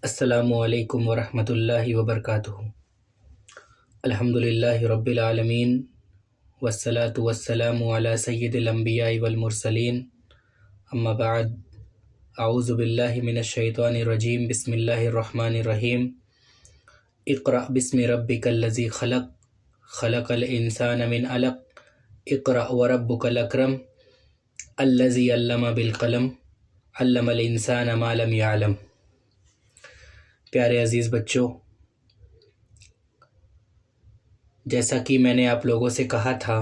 السلام علیکم ورحمۃ اللہ وبرکاتہ۔ الحمدللہ رب العالمین والصلاة والسلام علی سید الانبیاء والمرسلین، اما بعد، اعوذ باللہ من الشیطان الرجیم، بسم اللہ الرحمن الرحیم۔ اقرأ بسم ربک الذی خلق، خلق الانسان من علق، اقرأ وربک الاکرم، الذی علم بالقلم، علم الانسان ما لم یعلم۔ پیارے عزیز بچوں، جیسا کہ میں نے آپ لوگوں سے کہا تھا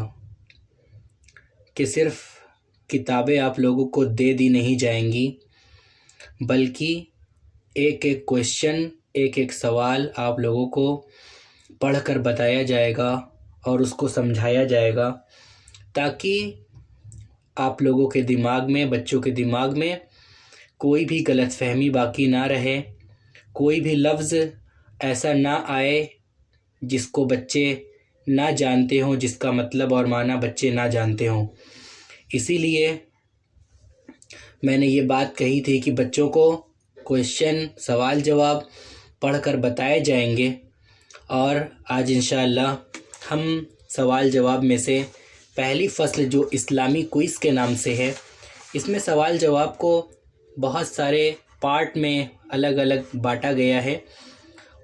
کہ صرف کتابیں آپ لوگوں کو دے دی نہیں جائیں گی، بلکہ ایک ایک کویشچن، ایک ایک سوال آپ لوگوں کو پڑھ کر بتایا جائے گا اور اس کو سمجھایا جائے گا، تاکہ آپ لوگوں کے دماغ میں، بچوں کے دماغ میں کوئی بھی غلط فہمی باقی نہ رہے، کوئی بھی لفظ ایسا نہ آئے جس کو بچے نہ جانتے ہوں، جس کا مطلب اور معنی بچے نہ جانتے ہوں۔ اسی لیے میں نے یہ بات کہی تھی کہ بچوں کو کویشچن، سوال جواب پڑھ کر بتائے جائیں گے، اور آج انشاءاللہ ہم سوال جواب میں سے پہلی فصل جو اسلامی کوئز کے نام سے ہے، اس میں سوال جواب کو بہت سارے پارٹ میں الگ الگ بانٹا گیا ہے۔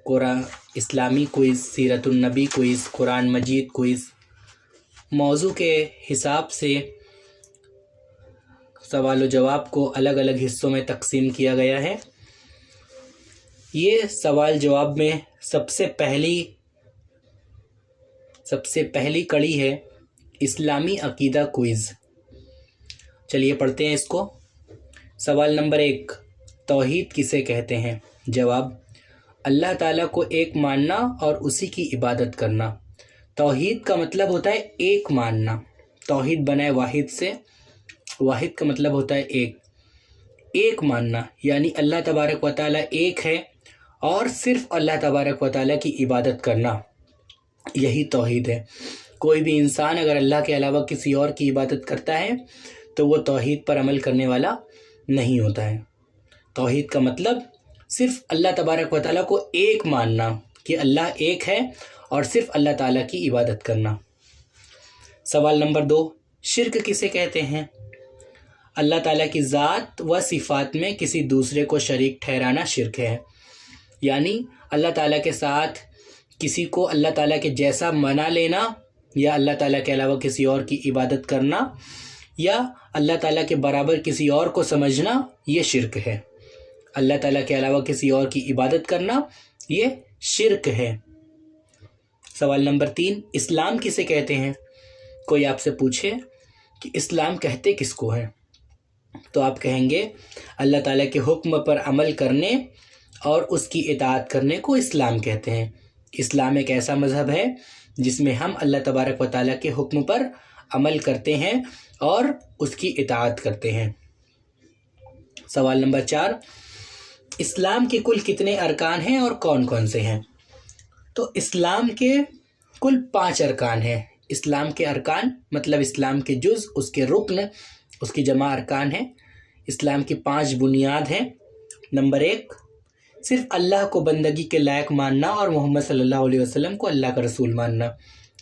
قرآن اسلامی کوئز، سیرت النبی کوئز، قرآن مجید کوئز، موضوع کے حساب سے سوال و جواب کو الگ الگ حصوں میں تقسیم کیا گیا ہے۔ یہ سوال جواب میں سب سے پہلی کڑی ہے اسلامی عقیدہ کوئز۔ چلیے پڑھتے ہیں اس کو۔ سوال نمبر 1، توحید کسے کہتے ہیں؟ جواب، اللہ تعالیٰ کو ایک ماننا اور اسی کی عبادت کرنا۔ توحید کا مطلب ہوتا ہے ایک ماننا۔ توحید بنا ہے واحد سے، واحد کا مطلب ہوتا ہے ایک ماننا، یعنی اللہ تبارک و تعالیٰ ایک ہے اور صرف اللہ تبارک و تعالیٰ کی عبادت کرنا، یہی توحید ہے۔ کوئی بھی انسان اگر اللہ کے علاوہ کسی اور کی عبادت کرتا ہے تو وہ توحید پر عمل کرنے والا نہیں ہوتا ہے۔ توحید کا مطلب صرف اللہ تبارک و تعالیٰ کو ایک ماننا کہ اللہ ایک ہے، اور صرف اللہ تعالیٰ کی عبادت کرنا۔ سوال نمبر 2، شرک کسے کہتے ہیں؟ اللہ تعالیٰ کی ذات و صفات میں کسی دوسرے کو شریک ٹھہرانا شرک ہے، یعنی اللہ تعالیٰ کے ساتھ کسی کو اللہ تعالیٰ کے جیسا منا لینا، یا اللہ تعالیٰ کے علاوہ کسی اور کی عبادت کرنا، یا اللہ تعالیٰ کے برابر کسی اور کو سمجھنا، یہ شرک ہے۔ اللہ تعالیٰ کے علاوہ کسی اور کی عبادت کرنا یہ شرک ہے۔ سوال نمبر 3، اسلام کسے کہتے ہیں؟ کوئی آپ سے پوچھے کہ اسلام کہتے کس کو ہیں، تو آپ کہیں گے اللہ تعالیٰ کے حکم پر عمل کرنے اور اس کی اطاعت کرنے کو اسلام کہتے ہیں۔ اسلام ایک ایسا مذہب ہے جس میں ہم اللہ تبارک و تعالیٰ کے حکم پر عمل کرتے ہیں اور اس کی اطاعت کرتے ہیں۔ سوال نمبر 4، اسلام کے کل کتنے ارکان ہیں اور کون کون سے ہیں؟ تو اسلام کے کل 5 ارکان ہیں۔ اسلام کے ارکان مطلب اسلام کے جز، اس کے رکن، اس کی جمع ارکان ہیں۔ اسلام کی 5 بنیاد ہیں۔ نمبر 1، صرف اللہ کو بندگی کے لائق ماننا اور محمد صلی اللہ علیہ وسلم کو اللہ کا رسول ماننا،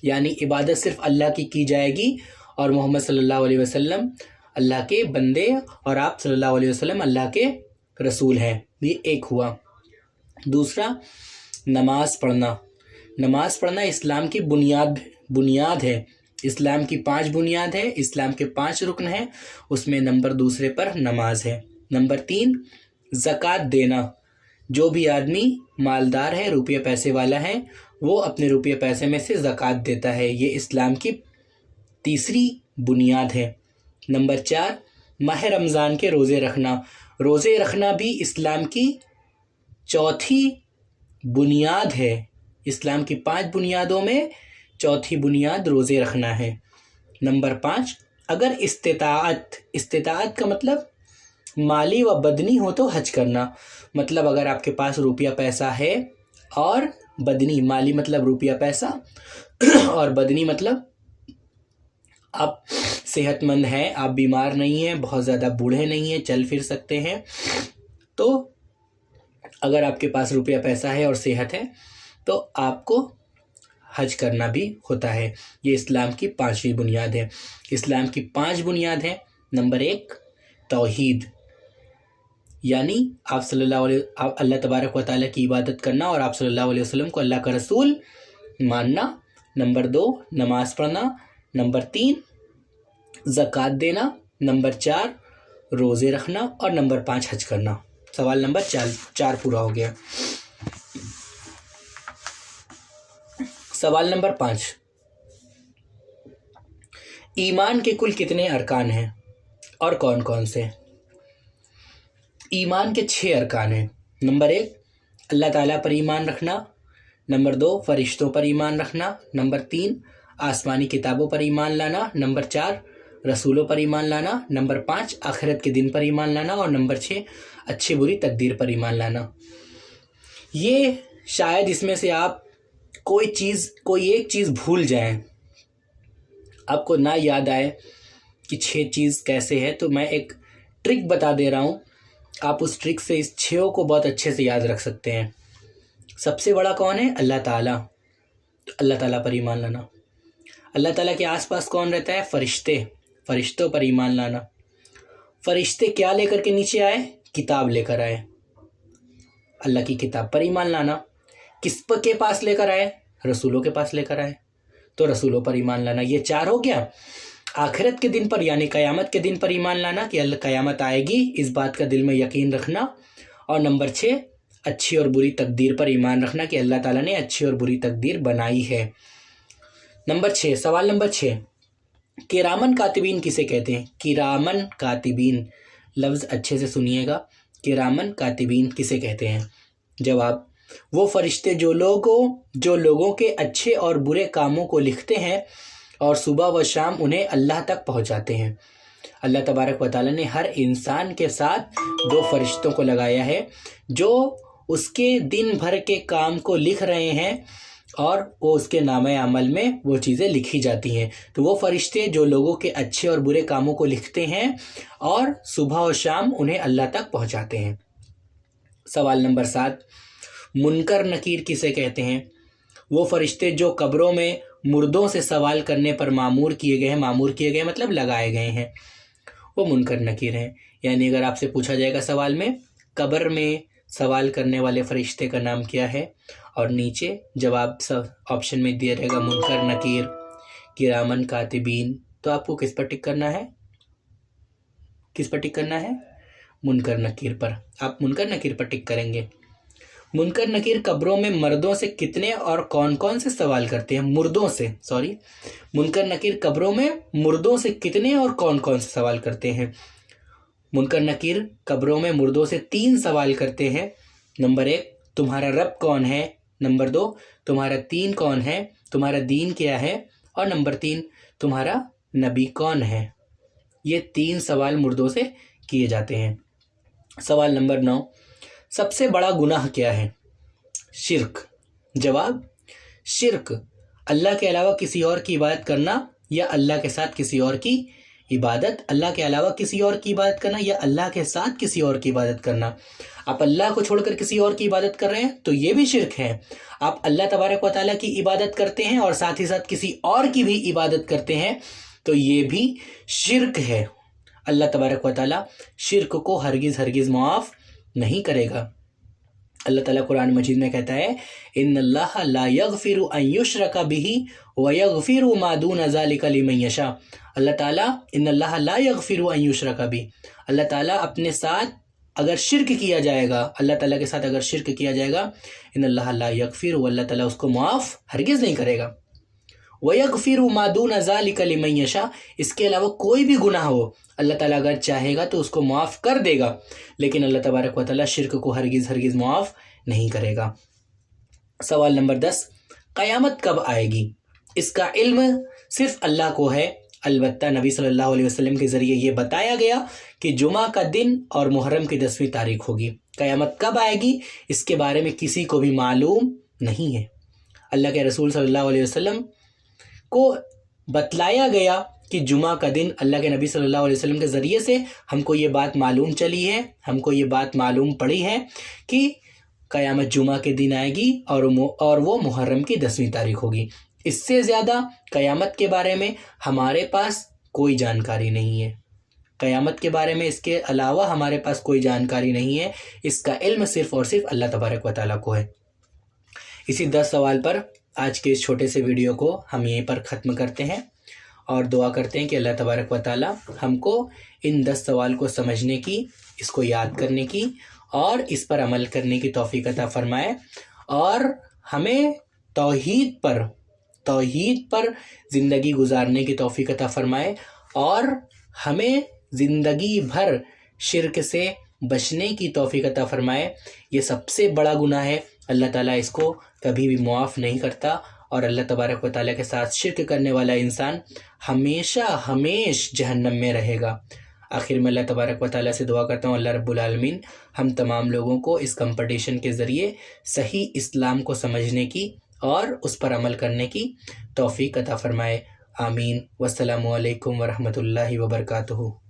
یعنی عبادت صرف اللہ کی جائے گی، اور محمد صلی اللہ علیہ وسلم اللہ کے بندے اور آپ صلی اللہ علیہ وسلم اللہ کے رسول ہیں۔ یہ ایک ہوا۔ دوسرا، نماز پڑھنا۔ نماز پڑھنا اسلام کی بنیاد ہے۔ اسلام کی 5 بنیاد ہے، اسلام کے 5 رکن ہیں، اس میں نمبر دوسرے پر نماز ہے۔ نمبر 3، زکوٰۃ دینا۔ جو بھی آدمی مالدار ہے، روپیہ پیسے والا ہے، وہ اپنے روپیہ پیسے میں سے زکوٰۃ دیتا ہے، یہ اسلام کی تیسری بنیاد ہے۔ نمبر 4، ماہ رمضان کے روزے رکھنا۔ روزے رکھنا بھی اسلام کی چوتھی بنیاد ہے۔ اسلام کی 5 بنیادوں میں چوتھی بنیاد روزے رکھنا ہے۔ نمبر 5، اگر استطاعت کا مطلب مالی و بدنی ہو تو حج کرنا، مطلب اگر آپ کے پاس روپیہ پیسہ ہے، اور بدنی، مالی مطلب روپیہ پیسہ اور بدنی مطلب آپ صحت مند ہیں، آپ بیمار نہیں ہیں، بہت زیادہ بوڑھے نہیں ہیں، چل پھر سکتے ہیں، تو اگر آپ کے پاس روپیہ پیسہ ہے اور صحت ہے تو آپ کو حج کرنا بھی ہوتا ہے۔ یہ اسلام کی 5ویں بنیاد ہے۔ اسلام کی 5 بنیاد ہیں۔ نمبر 1 توحید، یعنی آپ صلی اللہ تبارک و تعالیٰ کی عبادت کرنا اور آپ صلی اللہ علیہ وسلم کو اللہ کا رسول ماننا۔ نمبر 2 نماز پڑھنا۔ نمبر 3 زکوٰۃ دینا۔ نمبر 4 روزے رکھنا، اور نمبر 5 حج کرنا۔ سوال نمبر 4 پورا ہو گیا۔ سوال نمبر 5، ایمان کے کل کتنے ارکان ہیں اور کون کون سے؟ ایمان کے 6 ارکان ہیں۔ نمبر 1 اللہ تعالیٰ پر ایمان رکھنا۔ نمبر 2 فرشتوں پر ایمان رکھنا۔ نمبر 3 آسمانی کتابوں پر ایمان لانا۔ نمبر 4 رسولوں پر ایمان لانا۔ نمبر 5 آخرت کے دن پر ایمان لانا، اور نمبر 6 اچھی بری تقدیر پر ایمان لانا۔ یہ شاید اس میں سے آپ کوئی ایک چیز بھول جائیں، آپ کو نہ یاد آئے کہ 6 چیز کیسے ہے، تو میں ایک ٹرک بتا دے رہا ہوں، آپ اس ٹرک سے اس 6 کو بہت اچھے سے یاد رکھ سکتے ہیں۔ سب سے بڑا کون ہے؟ اللہ تعالیٰ، تو اللہ تعالیٰ پر ایمان لانا۔ اللہ تعالیٰ کے آس پاس کون رہتا ہے؟ فرشتے، فرشتوں پر ایمان لانا۔ فرشتے کیا لے کر کے نیچے آئے؟ کتاب لے کر آئے، اللہ کی کتاب پر ایمان لانا۔ کس کے پاس لے کر آئے؟ رسولوں کے پاس لے کر آئے، تو رسولوں پر ایمان لانا۔ یہ 4 ہو گیا۔ آخرت کے دن پر یعنی قیامت کے دن پر ایمان لانا کہ اللہ قیامت آئے گی، اس بات کا دل میں یقین رکھنا۔ اور نمبر 6 اچھی اور بری تقدیر پر ایمان رکھنا کہ اللہ تعالیٰ نے اچھی اور بری تقدیر بنائی ہے۔ نمبر 6، سوال نمبر 6، کرامن کاتبین کسے کہتے ہیں؟ کرامن کاتبین، لفظ اچھے سے سنیے گا، کرامن کاتبین کسے کہتے ہیں؟ جواب، وہ فرشتے جو لوگوں کے اچھے اور برے کاموں کو لکھتے ہیں اور صبح و شام انہیں اللہ تک پہنچاتے ہیں۔ اللہ تبارک و تعالیٰ نے ہر انسان کے ساتھ 2 فرشتوں کو لگایا ہے جو اس کے دن بھر کے کام کو لکھ رہے ہیں، اور وہ اس کے نامہ عمل میں وہ چیزیں لکھی جاتی ہیں۔ تو وہ فرشتے جو لوگوں کے اچھے اور برے کاموں کو لکھتے ہیں اور صبح و شام انہیں اللہ تک پہنچاتے ہیں۔ سوال نمبر 7، منکر نکیر کسے کہتے ہیں؟ وہ فرشتے جو قبروں میں مردوں سے سوال کرنے پر مامور کیے گئے مطلب لگائے گئے ہیں، وہ منکر نکیر ہیں۔ یعنی اگر آپ سے پوچھا جائے گا سوال میں قبر میں سوال کرنے والے فرشتے کا نام کیا ہے، اور نیچے جواب آپشن میں دیا رہے گا منکر نکیر، کرامن کاتبین، تو آپ کو کس پر ٹک کرنا ہے؟ منکر نکیر پر۔ آپ منکر نکیر پر ٹک کریں گے۔ منکر نکیر قبروں میں مردوں سے کتنے اور کون کون سے سوال کرتے ہیں؟ منکر نکیر قبروں میں مردوں سے کتنے اور کون کون سے سوال کرتے ہیں؟ منکر نکیر قبروں میں مردوں سے 3 سوال کرتے ہیں۔ نمبر 1 تمہارا رب کون ہے؟ نمبر 2 تمہارا دین کون ہے؟ تمہارا دین کیا ہے؟ اور نمبر 3 تمہارا نبی کون ہے؟ یہ 3 سوال مردوں سے کیے جاتے ہیں۔ سوال نمبر 9، سب سے بڑا گناہ کیا ہے؟ شرک۔ جواب، شرک اللہ کے علاوہ کسی اور کی عبادت کرنا یا اللہ کے ساتھ کسی اور کی عبادت، اللہ کے علاوہ کسی اور کی عبادت کرنا یا اللہ کے ساتھ کسی اور کی عبادت کرنا۔ آپ اللہ کو چھوڑ کر کسی اور کی عبادت کر رہے ہیں تو یہ بھی شرک ہے۔ آپ اللہ تبارک و تعالیٰ کی عبادت کرتے ہیں اور ساتھ ہی ساتھ کسی اور کی بھی عبادت کرتے ہیں تو یہ بھی شرک ہے۔ اللہ تبارک و تعالیٰ شرک کو ہرگز معاف نہیں کرے گا۔ اللہ تعالیٰ قرآن مجید میں کہتا ہے ان اللہ لا یغفر ان یشرک بہ ویغفر ما دون ذلک لمن یشاء۔ اللہ تعالیٰ ان اللہ لا یغفر ان یشرک بہ، اللہ تعالیٰ اپنے ساتھ اگر شرک کیا جائے گا، اللہ تعالیٰ کے ساتھ اگر شرک کیا جائے گا، ان اللہ لا یغفر، اللہ تعالیٰ اس کو معاف ہرگز نہیں کرے گا۔ وَيَغْفِرُ مَا دُونَ ذَلِكَ لِمَن يَشَاءُ، اس کے علاوہ کوئی بھی گناہ ہو اللہ تعالیٰ اگر چاہے گا تو اس کو معاف کر دے گا، لیکن اللہ تبارک و تعالیٰ شرک کو ہرگز معاف نہیں کرے گا۔ سوال نمبر 10، قیامت کب آئے گی؟ اس کا علم صرف اللہ کو ہے، البتہ نبی صلی اللہ علیہ وسلم کے ذریعے یہ بتایا گیا کہ جمعہ کا دن اور محرم کی 10ویں تاریخ ہوگی۔ قیامت کب آئے گی اس کے بارے میں کسی کو بھی معلوم نہیں ہے۔ اللہ کے رسول صلی اللہ علیہ وسلم کو بتلایا گیا کہ جمعہ کا دن، اللہ کے نبی صلی اللہ علیہ وسلم کے ذریعے سے ہم کو یہ بات معلوم چلی ہے، ہم کو یہ بات معلوم پڑی ہے کہ قیامت جمعہ کے دن آئے گی اور وہ محرم کی 10ویں تاریخ ہوگی۔ اس سے زیادہ قیامت کے بارے میں ہمارے پاس کوئی جانکاری نہیں ہے، قیامت کے بارے میں اس کے علاوہ ہمارے پاس کوئی جانکاری نہیں ہے، اس کا علم صرف اور صرف اللہ تبارک و تعالیٰ کو ہے۔ اسی 10 سوال پر آج کے اس چھوٹے سے ویڈیو کو ہم یہیں پر ختم کرتے ہیں، اور دعا کرتے ہیں کہ اللہ تبارک و تعالیٰ ہم کو ان 10 سوال کو سمجھنے کی، اس کو یاد کرنے کی اور اس پر عمل کرنے کی توفیق عطا فرمائے، اور ہمیں توحید پر زندگی گزارنے کی توفیق عطا فرمائے، اور ہمیں زندگی بھر شرک سے بچنے کی توفیق عطا فرمائے۔ یہ سب سے بڑا گناہ ہے، اللہ تعالیٰ اس کو کبھی بھی معاف نہیں کرتا، اور اللہ تبارک و تعالیٰ کے ساتھ شرک کرنے والا انسان ہمیش جہنم میں رہے گا۔ آخر میں اللہ تبارک و تعالیٰ سے دعا کرتا ہوں اللہ رب العالمین ہم تمام لوگوں کو اس کمپٹیشن کے ذریعے صحیح اسلام کو سمجھنے کی اور اس پر عمل کرنے کی توفیق عطا فرمائے۔ آمین۔ والسلام علیکم ورحمۃ اللہ وبرکاتہ۔